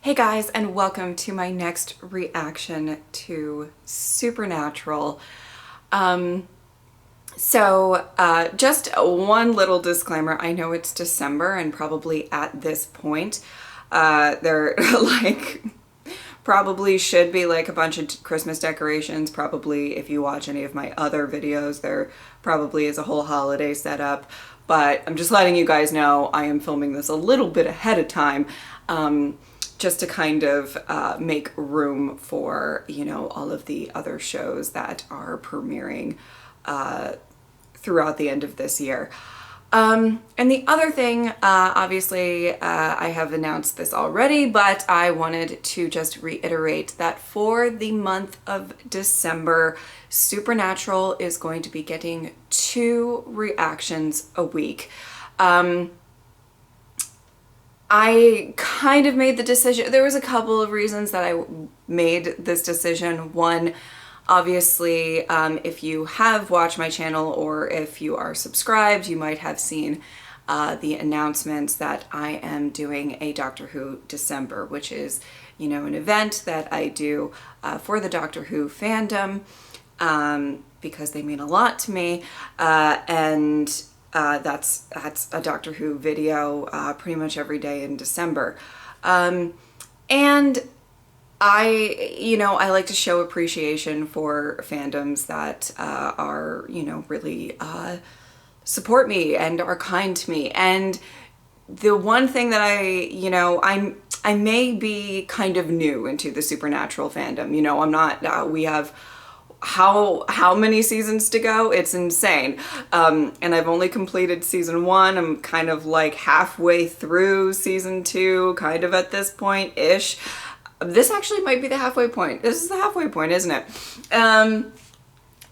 Hey guys, and welcome to my next reaction to Supernatural. Just one little disclaimer. I know it's December and probably at this point, there like probably should be like a bunch of Christmas decorations. Probably if you watch any of my other videos, there probably is a whole holiday setup. But I'm just letting you guys know I am filming this a little bit ahead of time. Just to kind of make room for, you know, all of the other shows that are premiering throughout the end of this year. And the other thing, obviously, I have announced this already, but I wanted to just reiterate that for the month of December, Supernatural is going to be getting 2 reactions a week. I kind of made the decision. There was a couple of reasons that I made this decision. One, obviously, if you have watched my channel or if you are subscribed, you might have seen the announcements that I am doing a Doctor Who December, which is, you know, an event that I do for the Doctor Who fandom because they mean a lot to me, and that's a Doctor Who video pretty much every day in December. And I like to show appreciation for fandoms that are, you know, really support me and are kind to me. And the one thing that I may be kind of new into the Supernatural fandom. You know, I'm not, we have how many seasons to go? It's insane. And I've only completed season 1. I'm kind of like halfway through season 2, kind of at this point-ish. This actually might be the halfway point. This is the halfway point, isn't it?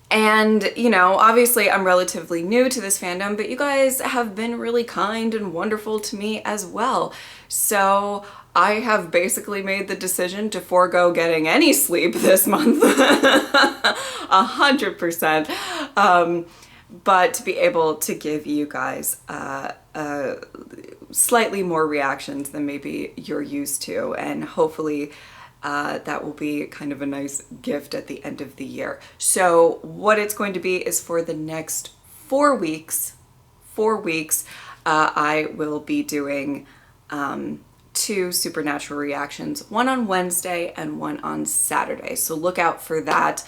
And, you know, obviously I'm relatively new to this fandom, but you guys have been really kind and wonderful to me as well. So I have basically made the decision to forego getting any sleep this month, 100%. But to be able to give you guys slightly more reactions than maybe you're used to, and hopefully that will be kind of a nice gift at the end of the year. So what it's going to be is for the next 4 weeks, I will be doing 2 Supernatural reactions, one on Wednesday and one on Saturday. So look out for that.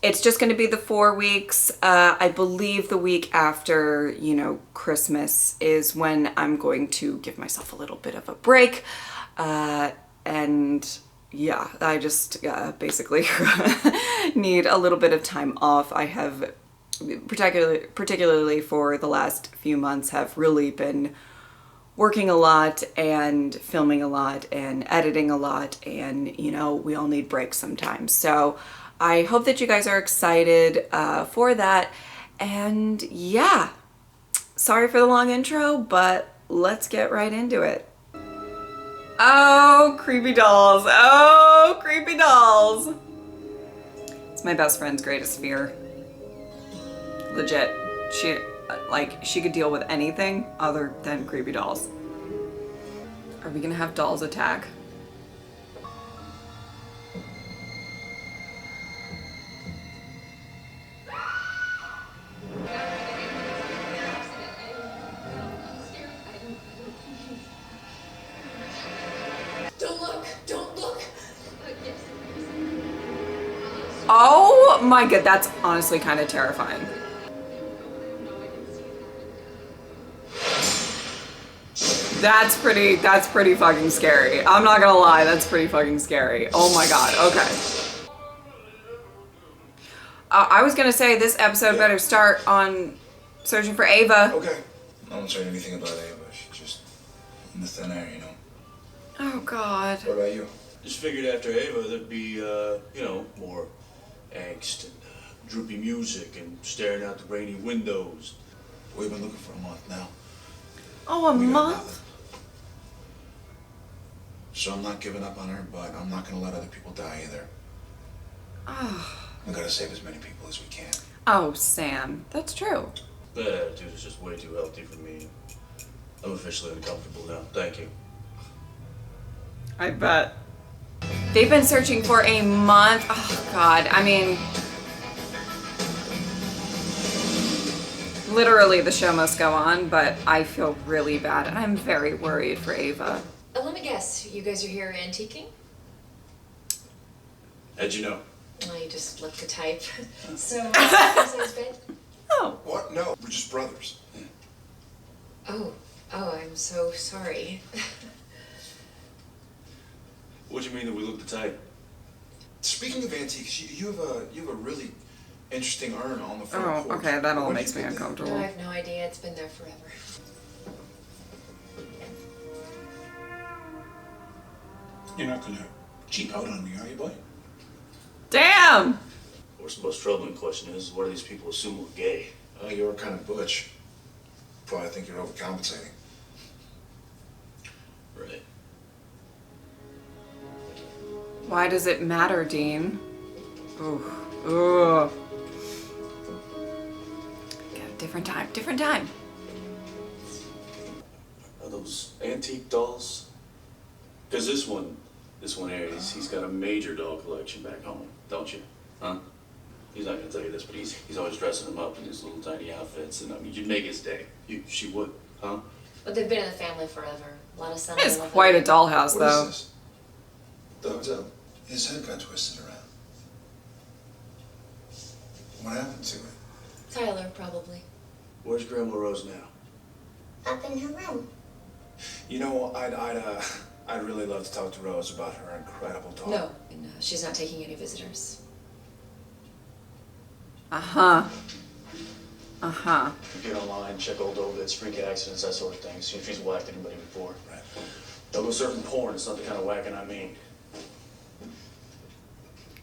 It's just going to be the 4 weeks. I believe the week after, you know, Christmas is when I'm going to give myself a little bit of a break. And yeah, I just basically need a little bit of time off. I have, particularly for the last few months, have really been working a lot and filming a lot and editing a lot, and, you know, we all need breaks sometimes. So I hope that you guys are excited for that. And yeah, sorry for the long intro, but let's get right into it. Oh, creepy dolls. Oh, creepy dolls. It's my best friend's greatest fear. Legit. She could deal with anything other than creepy dolls. Are we gonna have dolls attack? Oh my god, that's honestly kind of terrifying. That's pretty fucking scary. I'm not gonna lie, that's pretty fucking scary. Oh my god, okay. I was gonna say this episode better start on searching for Ava. Okay. No one's heard anything about Ava. She's just in the thin air, you know? Oh god. What about you? Just figured after Ava there'd be, you know, more angst and droopy music and staring out the rainy windows. We've been looking for a month now. Oh, a We got month? nothing. So I'm not giving up on her, but I'm not gonna let other people die either. Oh. We gotta save as many people as we can. Oh, Sam. That's true. That attitude is just way too healthy for me. I'm officially uncomfortable now. Thank you. I bet. They've been searching for a month. Oh, God. I mean, literally the show must go on, but I feel really bad and I'm very worried for Ava. Let me guess, you guys are here antiquing? How'd you know? Well, you just look the type. So, size bed? Oh. What? No, we're just brothers. Oh, I'm so sorry. What do you mean that we look the type? Speaking of antiques, you have a really interesting urn on the front Oh, porch. okay, that all When makes did me you get that? No, uncomfortable. I have no idea. It's been there forever. You're not gonna cheap out on me, are you, boy? Damn! Of course, the most troubling question is, why do these people assume we're gay? Oh, you're kind of butch. Probably think you're overcompensating. Right. Why does it matter, Dean? Ooh. Ooh. Okay, different time. Different time. Are those antique dolls? Because this one here, he's got a major doll collection back home, don't you? Huh? He's not gonna tell you this, but he's always dressing them up in his little tiny outfits, and I mean, you'd make his day. She would, huh? But they've been in the family forever. A lot of It's sentimental quite a value. dollhouse, What though. is this? Dog's up. His head got twisted around. What happened to it? Tyler, probably. Where's Grandma Rose now? Up in her room. You know, I'd really love to talk to Rose about her incredible dog. No, she's not taking any visitors. Uh-huh. Uh-huh. You get online, check old Ovid's, freak accidents, that sort of thing. See if she's whacked anybody before. Right. Don't go surfing porn. It's not the kind of whacking I mean.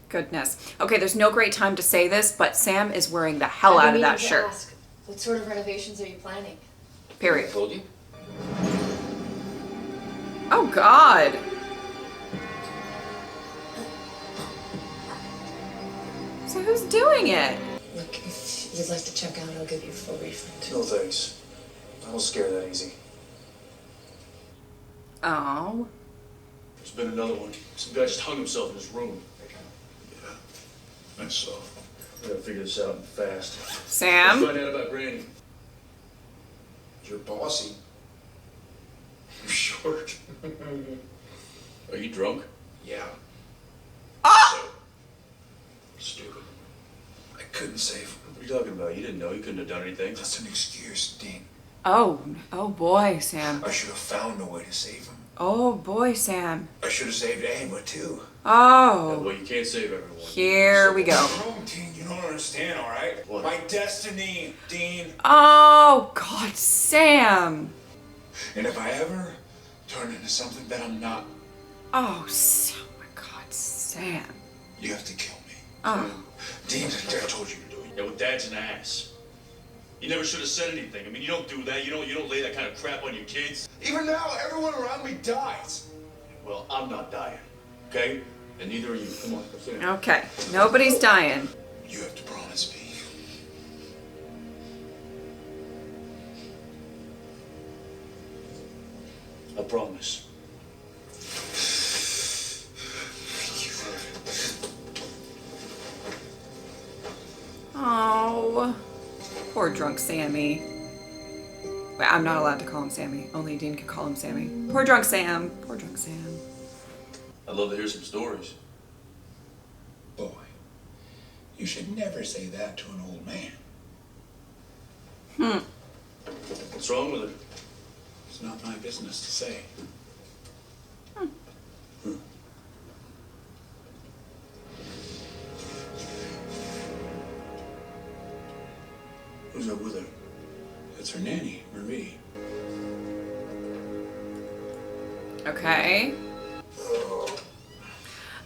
Goodness. Okay, there's no great time to say this, but Sam is wearing the hell I've out been of that meaning to shirt. ask, what sort of renovations are you planning? Period. I told you. Oh, God. So who's doing it? Look, if you'd like to check out, I'll give you a full refund. No thanks. I don't scare that easy. Oh. There's been another one. Some guy just hung himself in his room. I saw. We gotta figure this out fast. Sam? Find out about Granny. You're bossy. You're short. Are you drunk? Yeah. Oh! Stupid. I couldn't save him. What are you talking about? You didn't know. You couldn't have done anything. That's an excuse, Dean. Oh. Oh, boy, Sam. I should have found a way to save him. Oh, boy, Sam. I should have saved Ava, too. Oh. Well, you can't save everyone. Here we go. Oh, Dean, you don't understand, all right? What? My destiny, Dean. Oh, God, Sam. And if I ever turn into something that I'm not, Oh, my God, Sam. you have to kill me. Oh. Dean, I told you to do it. Yeah, well, Dad's an ass. You never should have said anything. I mean, you don't do that. You don't lay that kind of crap on your kids. Even now, everyone around me dies. Well, I'm not dying, okay? And neither are you. Come on, let's sit down. Okay. Nobody's dying. You have to promise me. I promise. Oh. Poor drunk Sammy. Wait, I'm not allowed to call him Sammy. Only Dean can call him Sammy. Poor drunk Sam. Poor drunk Sam. I'd love to hear some stories. Boy, you should never say that to an old man. What's wrong with it? It's not my business to say. Who's up with her? It's her nanny, Marie. Okay.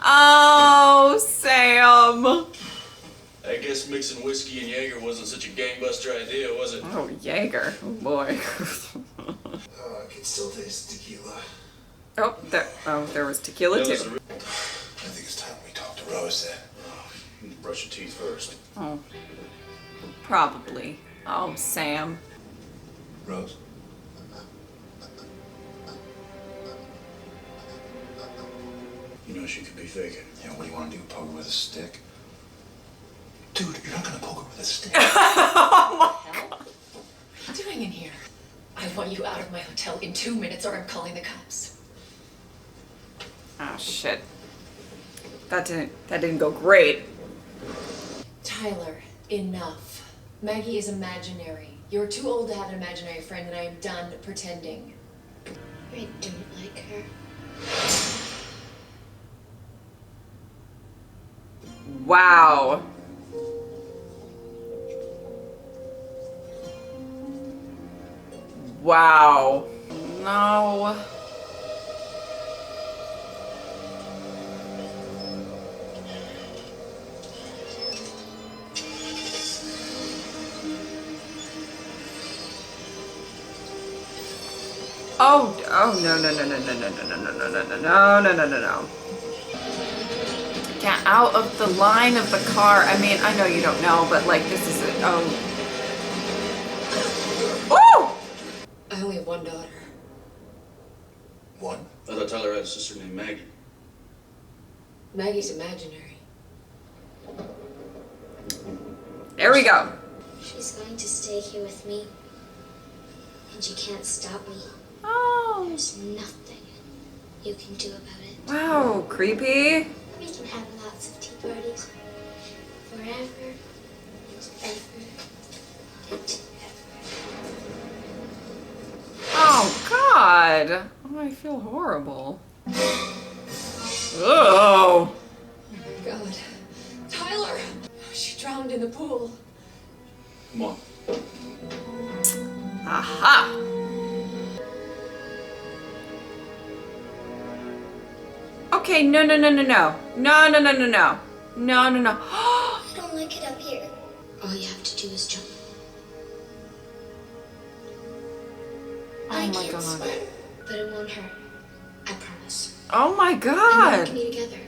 Oh, Sam. I guess mixing whiskey and Jaeger wasn't such a gangbuster idea, was it? Oh, Jaeger. Oh, boy. I can still taste tequila. There was tequila, That was too. the I think it's time we talk to Rose then. You need to brush your teeth first. Oh. Probably. Oh, Sam. Rose? she could be faking. Yeah, what do you want to do? Poke her with a stick? Dude, you're not gonna poke her with a stick. Hell? What are you doing in here? I want you out of my hotel in 2 minutes or I'm calling the cops. Oh shit. That didn't go great. Tyler, enough. Maggie is imaginary. You're too old to have an imaginary friend, and I am done pretending. I don't like her. Wow. Wow. No. Oh no no no no no no no no no no no no no no no no. Get out of the line of the car. I mean, I know you don't know, but like this is it. Oh. Oh! I only have one daughter. One? I thought Tyler had a sister named Maggie. Maggie's imaginary. There we go. She's going to stay here with me. And you can't stop me. Oh. There's nothing you can do about it. Wow, creepy. We can have lots of tea parties. Forever and ever and ever. Oh God. Oh, I feel horrible. Oh. Oh my God. Tyler! She drowned in the pool. Come on. Aha. Okay, no, no, no, no, no. No, no, no, no, no. No, no, no. I don't like it up here. All you have to do is jump. I Oh my can't God. swim, but it won't hurt. I promise. Oh my And God. we can be together.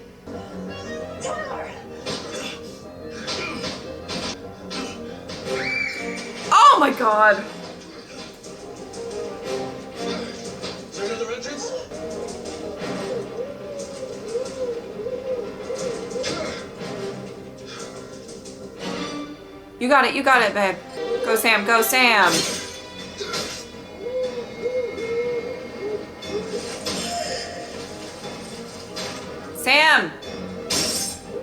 Oh my God. Is there another entrance? You got it, babe. Go Sam, go Sam. Sam!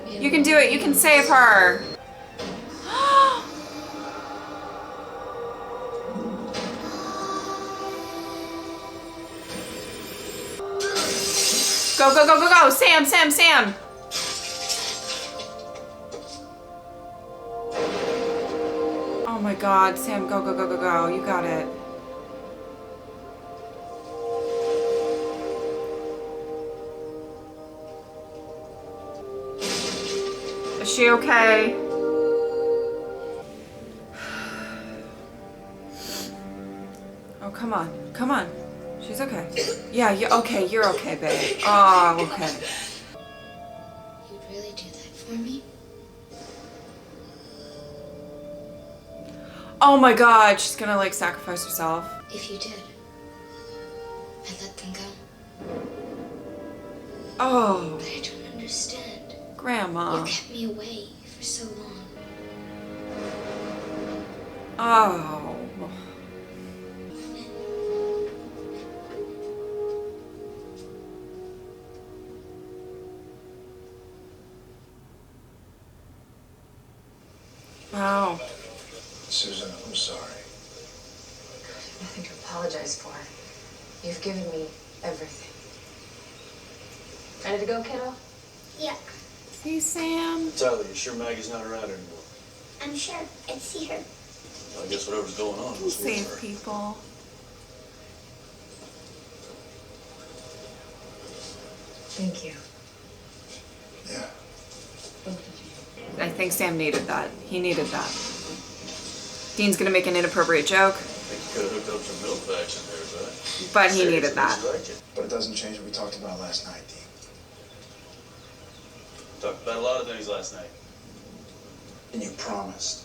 You can do it, you can save her. Go, go, go, go, go! Sam, Sam, Sam! Oh my God, Sam, go, go, go, go, go. You got it. Is she okay? Oh, come on. Come on. She's okay. Yeah, you're okay. You're okay, babe. Oh, okay. You'd really do that for me? Oh my God, she's gonna like sacrifice herself. If you did, I'd let them go. Oh, But I don't understand. Grandma. You kept me away for so long. Oh. Wow. Susan, I'm sorry. Nothing to apologize for. You've given me everything. Ready to go, kiddo? Yeah, See, Sam? Tyler, you sure Maggie's not around anymore? I'm sure. I'd see her. Well, I guess whatever's going on was with Save her. people. Thank you. Yeah. I think Sam needed that. He needed that. Dean's gonna make an inappropriate joke, I think you could have hooked up some milk bags in there, but... but he needed that. She liked it. But it doesn't change what we talked about last night, Dean. Talked about a lot of things last night. And you promised.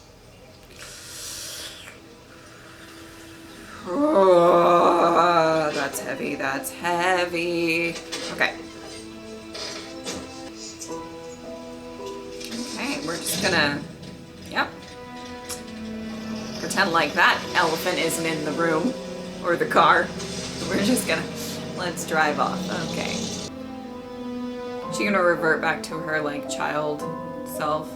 Oh, that's heavy. That's heavy. Okay. just gonna, yep, pretend like that elephant isn't in the room or the car. We're just gonna, let's drive off. Okay. She gonna revert back to her like child self.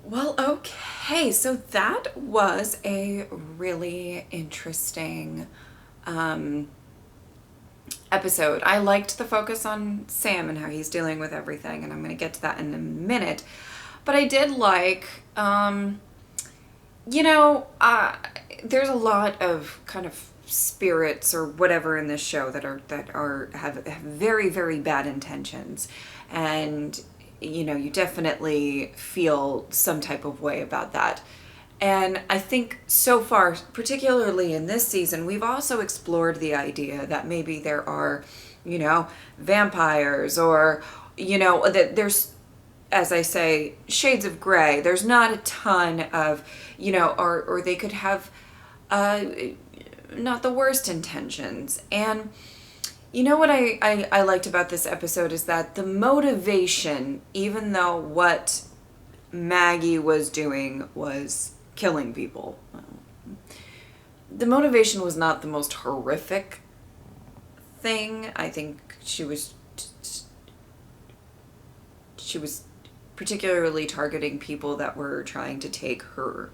Well, okay, so that was a really interesting episode. I liked the focus on Sam and how he's dealing with everything, and I'm going to get to that in a minute. But I did like, there's a lot of kind of spirits or whatever in this show that have very, very bad intentions, and you definitely feel some type of way about that. And I think so far, particularly in this season, we've also explored the idea that maybe there are, vampires, or, that there's, as I say, shades of gray. There's not a ton of, or they could have not the worst intentions. And what I liked about this episode is that the motivation, even though what Maggie was doing was killing people, the motivation was not the most horrific thing. I think she was particularly targeting people that were trying to take her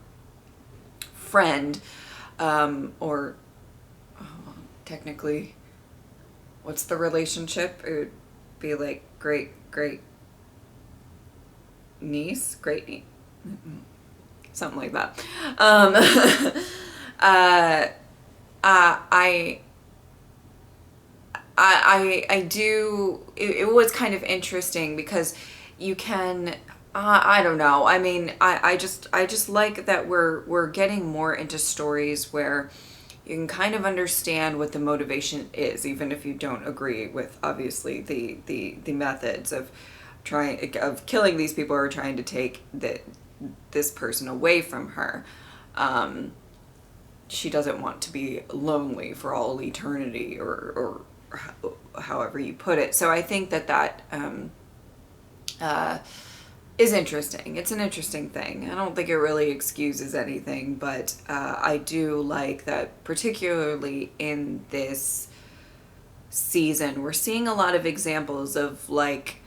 friend, or technically, what's the relationship? It would be like great niece, something like that. I do. It was kind of interesting because you can. I don't know. I mean, I just like that we're getting more into stories where you can kind of understand what the motivation is, even if you don't agree with obviously the methods of killing these people or trying to take this person away from her. She doesn't want to be lonely for all eternity, or however you put it. So I think that is interesting. It's an interesting thing. I don't think it really excuses anything, but I do like that, particularly in this season, we're seeing a lot of examples of like,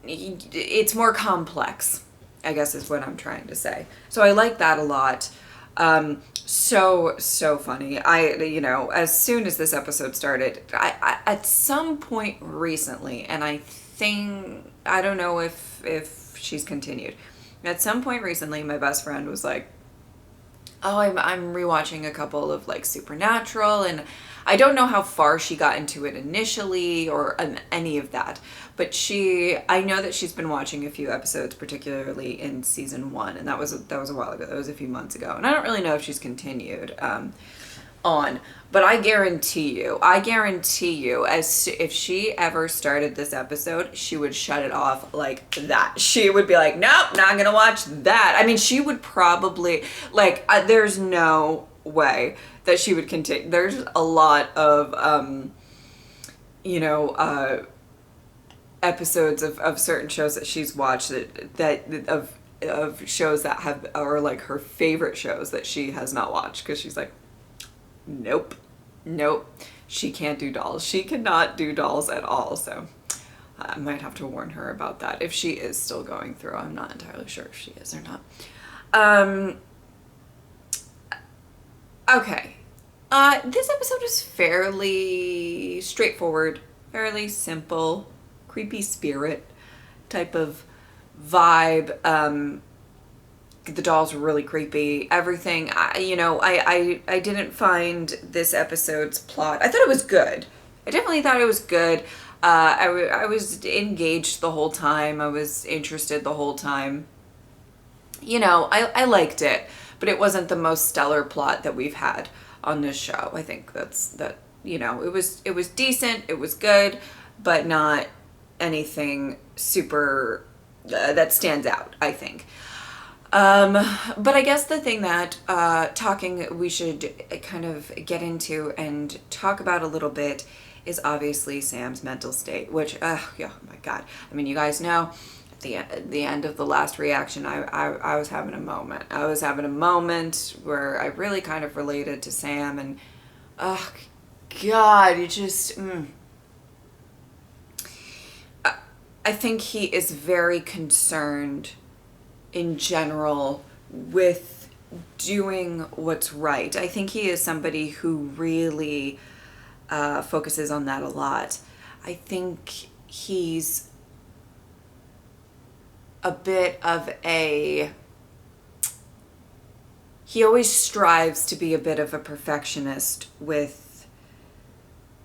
it's more complex, I guess is what I'm trying to say. So I like that a lot. So funny. As soon as this episode started, I at some point recently, and I don't know if she's continued. At some point recently, my best friend was like, oh, I'm rewatching a couple of like Supernatural, and I don't know how far she got into it initially or any of that, but I know that she's been watching a few episodes, particularly in season 1, and that was a while ago. That was a few months ago, and I don't really know if she's continued on, but I guarantee you, if she ever started this episode, she would shut it off like that. She would be like, nope, not gonna watch that. I mean, she would probably, like, there's no way that she would continue. There's a lot of, episodes of certain shows that she's watched of shows that are like her favorite shows that she has not watched, because she's like, nope, she can't do dolls. She cannot do dolls at all. So I might have to warn her about that if she is still going through. I'm not entirely sure if she is or not. Okay. This episode is fairly straightforward, fairly simple, creepy spirit type of vibe. The dolls were really creepy. Everything, I didn't find this episode's plot. I thought it was good. I definitely thought it was good. I was engaged the whole time. I was interested the whole time. I liked it, but it wasn't the most stellar plot that we've had on this show. I think it was decent, it was good, but not anything super that stands out, I think. But I guess the thing that we should kind of get into and talk about a little bit is obviously Sam's mental state, which, yeah, oh my God. I mean, you guys know at the end of the last reaction, I was having a moment. I was having a moment where I really kind of related to Sam, and, oh, God, you just, I think he is very concerned in general with doing what's right. I think he is somebody who really focuses on that a lot. I think he's a bit of he always strives to be a bit of a perfectionist with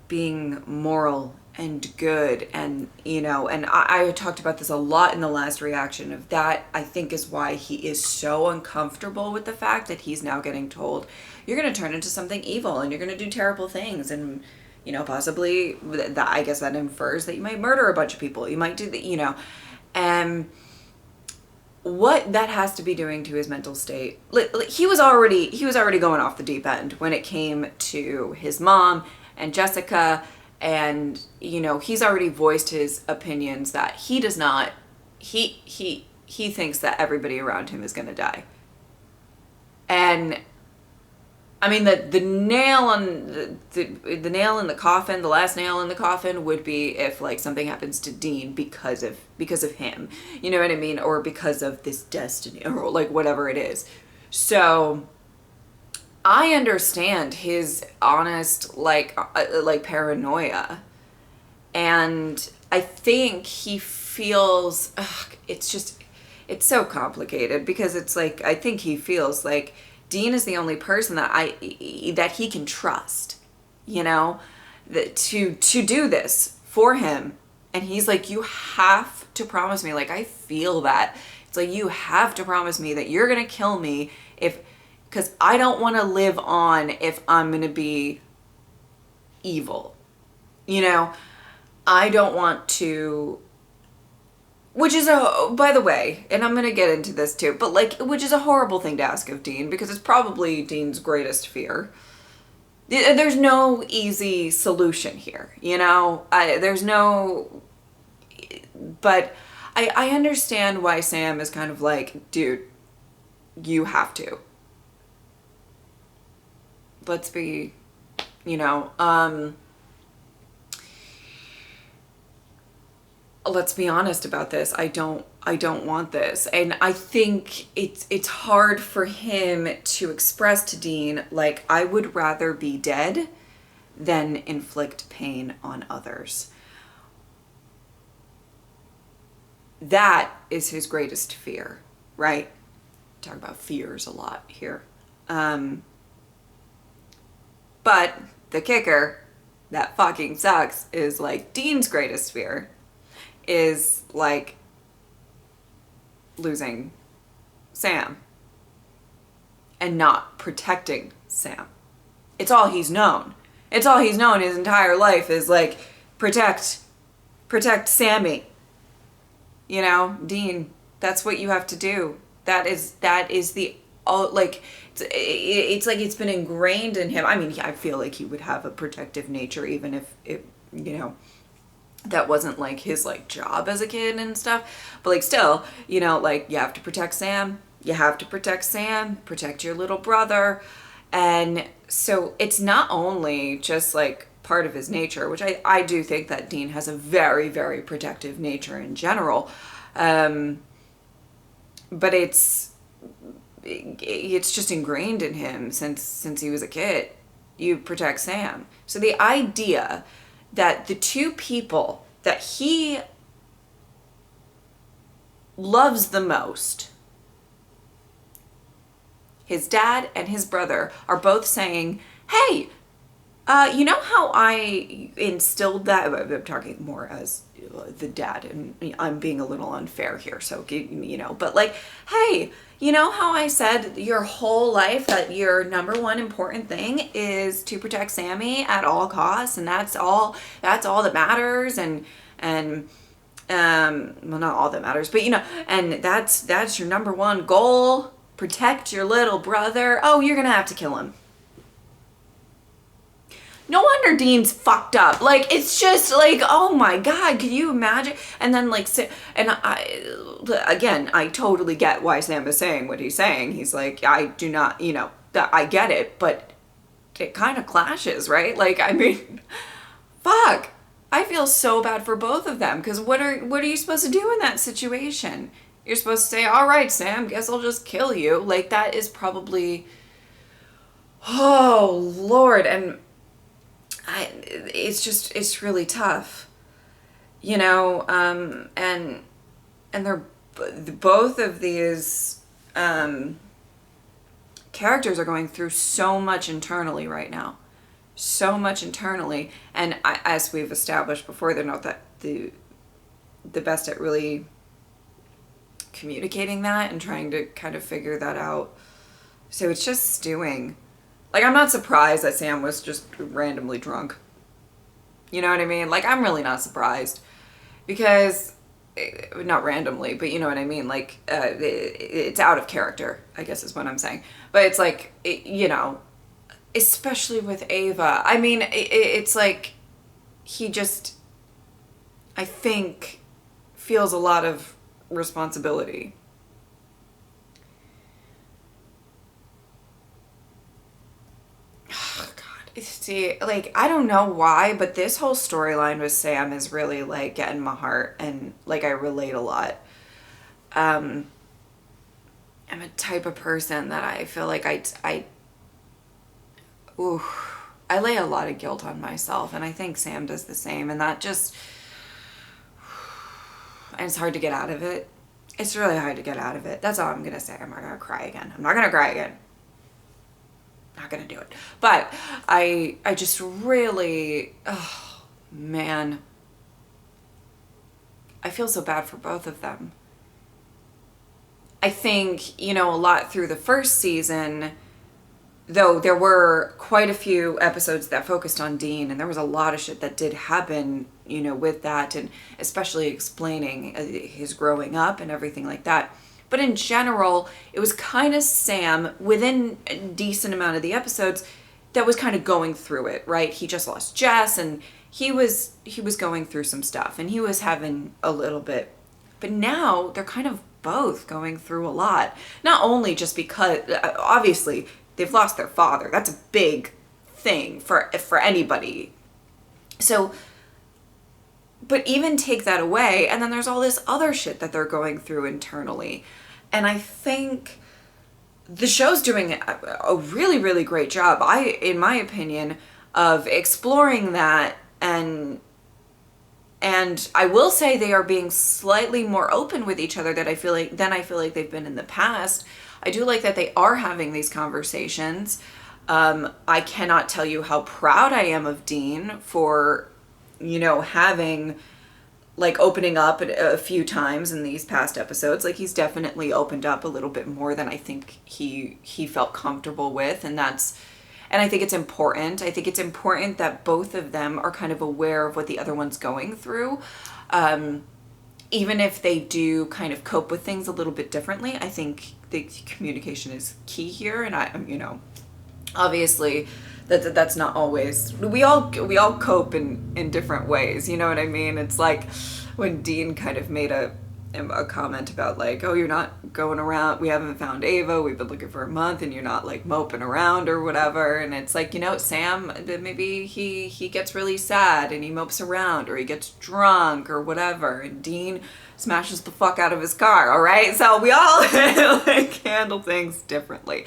being moral and good, and and I talked about this a lot in the last reaction of that. I think is why he is so uncomfortable with the fact that he's now getting told you're going to turn into something evil and you're going to do terrible things, and possibly that, I guess that infers that you might murder a bunch of people, you might do the and what that has to be doing to his mental state. He was already going off the deep end when it came to his mom and Jessica, and he's already voiced his opinions that he does not, he thinks that everybody around him is going to die. And I mean, the nail on the nail in the coffin, the last nail in the coffin would be if like something happens to Dean because of him, you know what I mean, or because of this destiny, or like whatever it is. So I understand his honest like paranoia, and I think he feels it's so complicated, because it's like I think he feels like Dean is the only person that he can trust, that to do this for him. And he's like, you have to promise me, like, I feel that. It's like, you have to promise me that you're going to kill me because I don't want to live on if I'm going to be evil. I don't want to, which is by the way, and I'm going to get into this too, but like, which is a horrible thing to ask of Dean, because it's probably Dean's greatest fear. There's no easy solution here, there's no, but I understand why Sam is kind of like, dude, you have to. Let's be, let's be honest about this. I don't want this. And I think it's hard for him to express to Dean, like, I would rather be dead than inflict pain on others. That is his greatest fear, right? Talk about fears a lot here. But the kicker that fucking sucks is like Dean's greatest fear is like losing Sam and not protecting Sam. It's all he's known. It's all he's known his entire life is like protect Sammy. Dean, that's what you have to do. That is the like it's like it's been ingrained in him. I mean, I feel like he would have a protective nature even if it that wasn't like his like job as a kid and stuff, but like still, like you have to protect Sam, protect your little brother. And so it's not only just like part of his nature, which I do think that Dean has a very, very protective nature in general, but it's just ingrained in him since he was a kid. You protect Sam. So the idea that the two people that he loves the most, his dad and his brother, are both saying, hey, you know how I instilled that? I'm talking more as the dad, and I'm being a little unfair here, so, but like, hey, you know how I said your whole life that your number one important thing is to protect Sammy at all costs, and that's all that matters, and Well, not all that matters, but and that's your number one goal. Protect your little brother. Oh, you're gonna have to kill him. No wonder Dean's fucked up. Like, it's just like, oh my God, could you imagine? And then like, and I totally get why Sam is saying what he's saying. He's like, I do not, that I get it, but it kind of clashes, right? Like, I mean, fuck. I feel so bad for both of them, because what are you supposed to do in that situation? You're supposed to say, all right, Sam, guess I'll just kill you. Like, that is probably, oh Lord. And it's really tough, and they're both of these characters are going through so much internally right now, so much internally, and as we've established before, they're not that the best at really communicating that and trying to kind of figure that out. So it's just stewing. Like, I'm not surprised that Sam was just randomly drunk. You know what I mean? Like, I'm really not surprised. Because, not randomly, but you know what I mean? Like, it's out of character, I guess is what I'm saying. But it's like, especially with Ava. I mean, it's like, he just, I think, feels a lot of responsibility. See, like, I don't know why, but this whole storyline with Sam is really, like, getting my heart, and, like, I relate a lot. I'm a type of person that I feel like I lay a lot of guilt on myself, and I think Sam does the same, and that just, and it's hard to get out of it. It's really hard to get out of it. That's all I'm gonna say. I'm not gonna cry again. I'm not gonna cry again. Not gonna do it. But I just really, oh man, I feel so bad for both of them. I think, a lot through the first season, though there were quite a few episodes that focused on Dean, and there was a lot of shit that did happen, with that, and especially explaining his growing up and everything like that. But in general, it was kind of Sam, within a decent amount of the episodes, that was kind of going through it, right? He just lost Jess, and he was going through some stuff, and he was having a little bit. But now, they're kind of both going through a lot. Not only just because, obviously, they've lost their father. That's a big thing for anybody. So, but even take that away, and then there's all this other shit that they're going through internally. And I think the show's doing a really, really great job, in my opinion, of exploring that, and I will say they are being slightly more open with each other than I feel like they've been in the past. I do like that they are having these conversations. I cannot tell you how proud I am of Dean for, having, like, opening up a few times in these past episodes. Like, he's definitely opened up a little bit more than I think he felt comfortable with, and I think it's important. I think it's important that both of them are kind of aware of what the other one's going through. Even if they do kind of cope with things a little bit differently, I think the communication is key here, and obviously that's not always, we all cope in different ways, you know what I mean? It's like when Dean kind of made a comment about, like, oh, you're not going around, we haven't found Ava, we've been looking for a month, and you're not, like, moping around or whatever. And it's like, Sam, maybe he gets really sad and he mopes around, or he gets drunk or whatever, and Dean smashes the fuck out of his car. All right, so we all like handle things differently.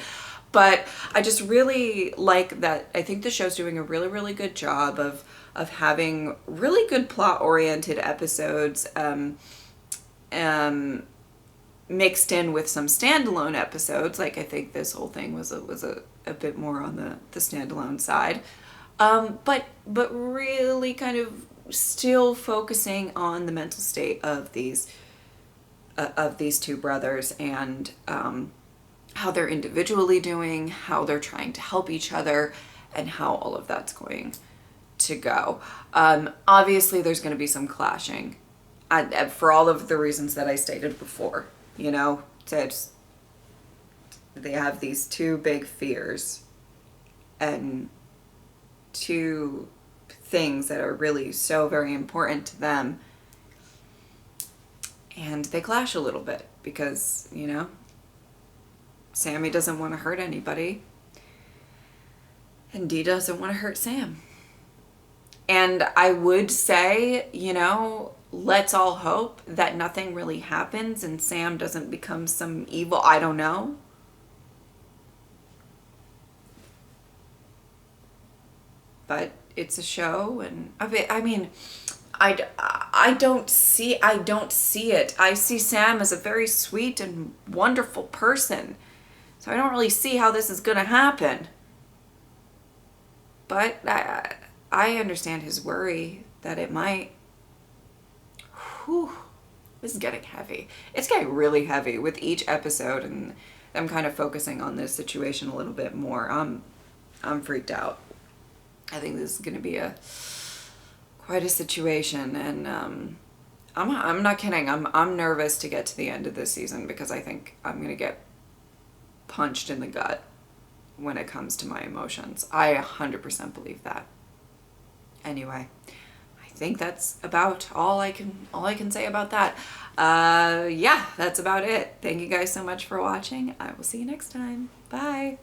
But I just really like that. I think the show's doing a really, really good job of having really good plot-oriented episodes, mixed in with some standalone episodes. Like, I think this whole thing was a bit more on the standalone side, but really kind of still focusing on the mental state of these two brothers, and how they're individually doing, how they're trying to help each other, and how all of that's going to go. Obviously, there's going to be some clashing. for all of the reasons that I stated before, you know, that they have these two big fears and two things that are really so very important to them, and they clash a little bit because, you know, Sammy doesn't want to hurt anybody and Dee doesn't want to hurt Sam. And I would say, you know, let's all hope that nothing really happens and Sam doesn't become some evil, I don't know. But it's a show, and I mean, I don't see it. I see Sam as a very sweet and wonderful person. So I don't really see how this is going to happen. But I understand his worry that it might. Whew, this is getting heavy. It's getting really heavy with each episode, and I'm kind of focusing on this situation a little bit more. I'm freaked out. I think this is going to be quite a situation, and I'm not kidding. I'm nervous to get to the end of this season because I think I'm going to get punched in the gut when it comes to my emotions. I 100% believe that. Anyway, I think that's about all I can say about that. Yeah, that's about it. Thank you guys so much for watching. I will see you next time. Bye.